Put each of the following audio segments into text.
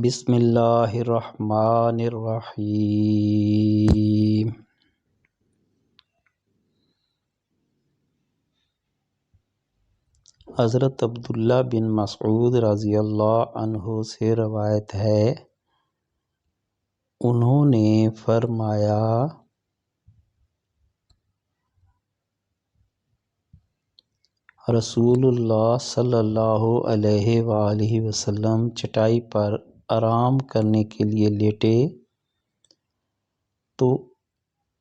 بسم اللہ الرحمن الرحیم۔ حضرت عبداللہ بن مسعود رضی اللہ عنہ سے روایت ہے، انہوں نے فرمایا، رسول اللہ صلی اللہ علیہ وآلہ وسلم چٹائی پر آرام کرنے کے لیے لیٹے تو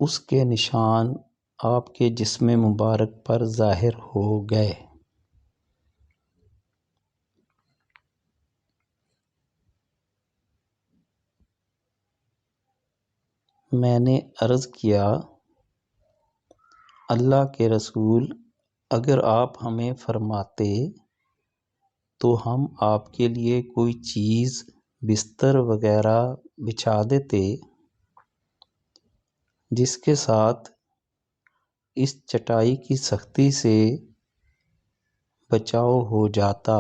اس کے نشان آپ کے جسم مبارک پر ظاہر ہو گئے۔ میں نے عرض کیا، اللہ کے رسول، اگر آپ ہمیں فرماتے تو ہم آپ کے لیے کوئی چیز بستر وغیرہ بچھا دیتے جس کے ساتھ اس چٹائی کی سختی سے بچاؤ ہو جاتا۔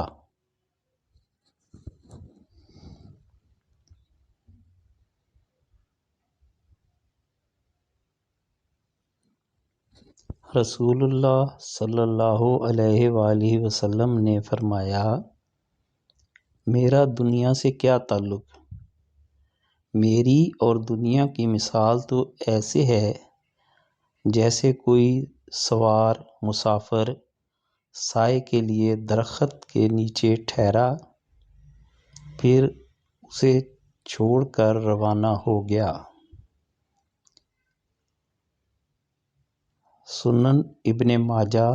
رسول اللہ صلی اللہ علیہ وآلہ وسلم نے فرمایا، میرا دنیا سے کیا تعلق؟ میری اور دنیا کی مثال تو ایسے ہے جیسے کوئی سوار مسافر سائے کے لیے درخت کے نیچے ٹھہرا، پھر اسے چھوڑ کر روانہ ہو گیا۔ سنن ابن ماجہ،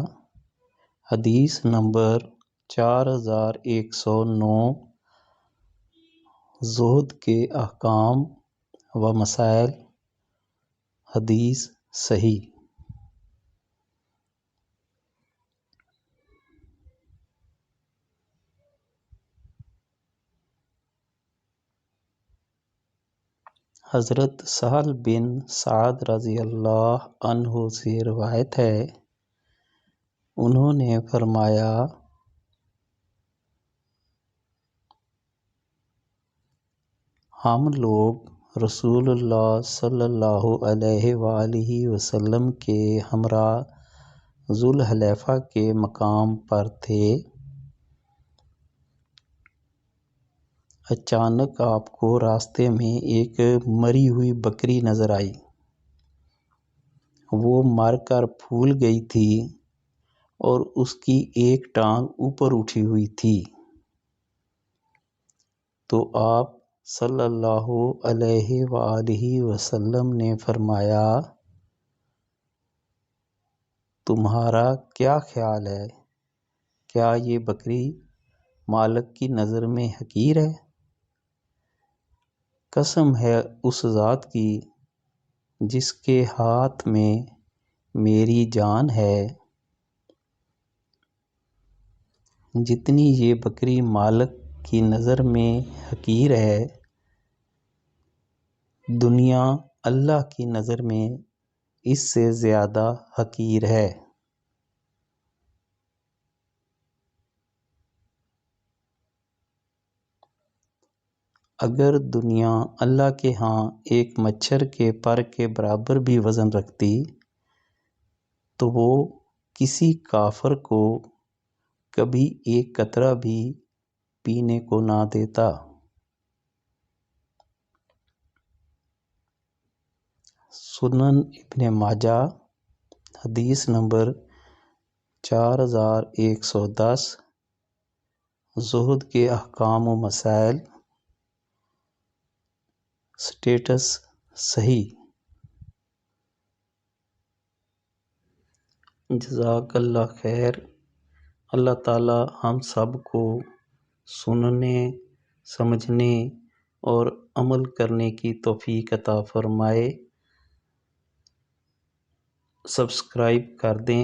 حدیث نمبر 4109۔ زہد کے احکام و مسائل، حدیث صحیح۔ حضرت سہل بن سعد رضی اللہ عنہ سے روایت ہے، انہوں نے فرمایا، ہم لوگ رسول اللہ صلی اللہ علیہ وآلہ وسلم کے ہمراہ ذوالحلیفہ کے مقام پر تھے۔ اچانک آپ کو راستے میں ایک مری ہوئی بکری نظر آئی۔ وہ مر کر پھول گئی تھی اور اس کی ایک ٹانگ اوپر اٹھی ہوئی تھی، تو آپ صلی اللہ علیہ وآلہ وسلم نے فرمایا، تمہارا کیا خیال ہے؟ کیا یہ بکری مالک کی نظر میں حقیر ہے؟ قسم ہے اس ذات کی جس کے ہاتھ میں میری جان ہے، جتنی یہ بکری مالک کی نظر میں حقیر ہے، دنیا اللہ کی نظر میں اس سے زیادہ حقیر ہے۔ اگر دنیا اللہ کے ہاں ایک مچھر کے پر کے برابر بھی وزن رکھتی تو وہ کسی کافر کو کبھی ایک قطرہ بھی پینے کو نہ دیتا۔ سنن ابن ماجہ، حدیث نمبر 4110۔ زہد کے احکام و مسائل، سٹیٹس صحیح۔ جزاک اللہ خیر۔ اللہ تعالی ہم سب کو سننے، سمجھنے اور عمل کرنے کی توفیق عطا فرمائے۔ سبسکرائب کر دیں